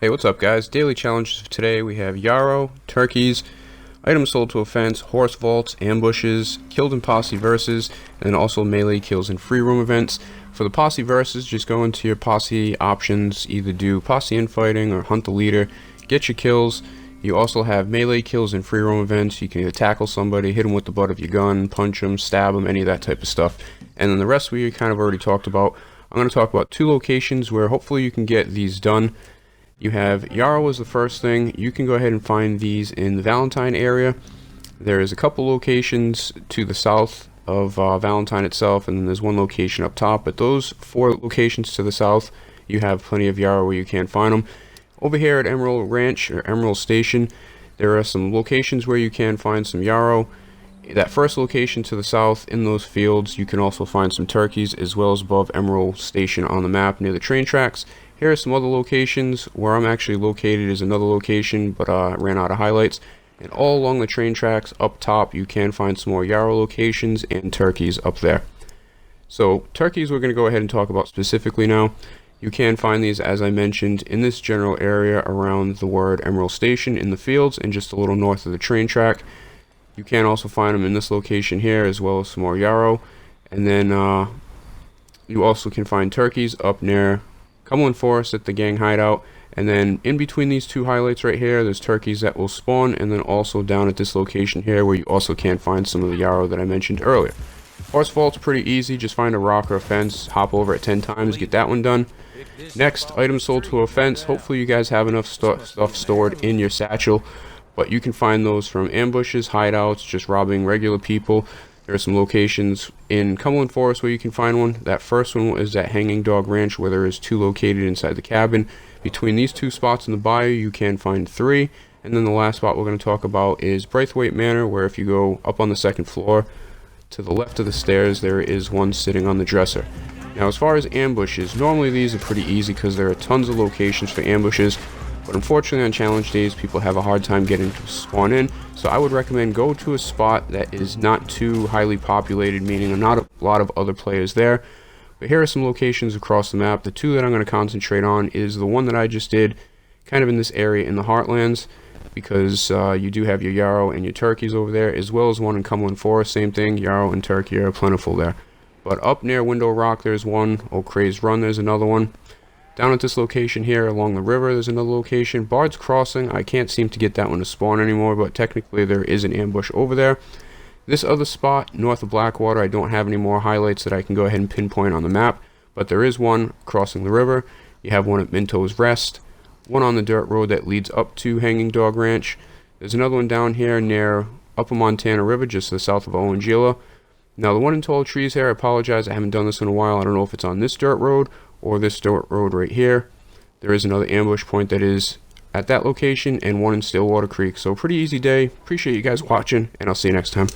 Hey, what's up guys? Daily challenges for today. We have Yarrow, turkeys, items sold to a fence, horse vaults, ambushes, killed in posse versus, and then also melee kills in free roam events. For the posse versus, just go into your posse options, either do posse infighting or hunt the leader, get your kills. You also have melee kills in free roam events. You can either tackle somebody, hit them with the butt of your gun, punch them, stab them, any of that type of stuff. And then the rest we kind of already talked about. I'm going to talk about two locations where hopefully you can get these done. You have Yarrow as the first thing. You can go ahead and find these in the Valentine area. There's a couple locations to the south of Valentine itself, and then there's one location up top. But those four locations to the south, you have plenty of Yarrow where you can find them. Over here at Emerald Ranch or Emerald Station, there are some locations where you can find some Yarrow. That first location to the south in those fields, you can also find some turkeys, as well as above Emerald Station on the map near the train tracks. Here are some other locations. Where I'm actually located is another location, but I ran out of highlights. And all along the train tracks up top, you can find some more Yarrow locations and turkeys up there. So turkeys we're going to go ahead and talk about specifically now. You can find these, as I mentioned, in this general area around the word Emerald Station in the fields and just a little north of the train track. You can also find them in this location here, as well as some more Yarrow. And then you also can find turkeys up near Cumberland Forest at the gang hideout. And then in between these two highlights right here, there's turkeys that will spawn, and then also down at this location here where you also can find some of the Yarrow that I mentioned earlier. Horse vault's pretty easy. Just find a rock or a fence, hop over it 10 times, get that one done. Next, items sold to a fence. Hopefully you guys have enough stuff stored in your satchel, but you can find those from ambushes, hideouts, just robbing regular people. There are some locations in Cumberland Forest where you can find one. That first one is at Hanging Dog Ranch, where there is two located inside the cabin. Between these two spots in the bayou, you can find three. And then the last spot we're going to talk about is Braithwaite Manor, where if you go up on the second floor, to the left of the stairs, there is one sitting on the dresser. Now, as far as ambushes, normally these are pretty easy because there are tons of locations for ambushes. But unfortunately on challenge days, people have a hard time getting to spawn in. So I would recommend go to a spot that is not too highly populated, meaning not a lot of other players there. But here are some locations across the map. The two that I'm going to concentrate on is the one that I just did, kind of in this area in the Heartlands, because you do have your Yarrow and your turkeys over there, as well as one in Cumberland Forest. Same thing, Yarrow and turkey are plentiful there. But up near Window Rock, there's one. Oak Craze Run, there's another one. Down at this location here along the river, there's another location. Bard's Crossing, I can't seem to get that one to spawn anymore, but technically there is an ambush over there. This other spot, north of Blackwater, I don't have any more highlights that I can go ahead and pinpoint on the map, but there is one crossing the river. You have one at Minto's Rest, one on the dirt road that leads up to Hanging Dog Ranch. There's another one down here near Upper Montana River, just to the south of Owengila. Now, the one in Tall Trees here, I apologize, I haven't done this in a while. I don't know if it's on this dirt road or this dirt road right here. There is another ambush point that is at that location, and one in Stillwater Creek. So pretty easy day. Appreciate you guys watching, and I'll see you next time.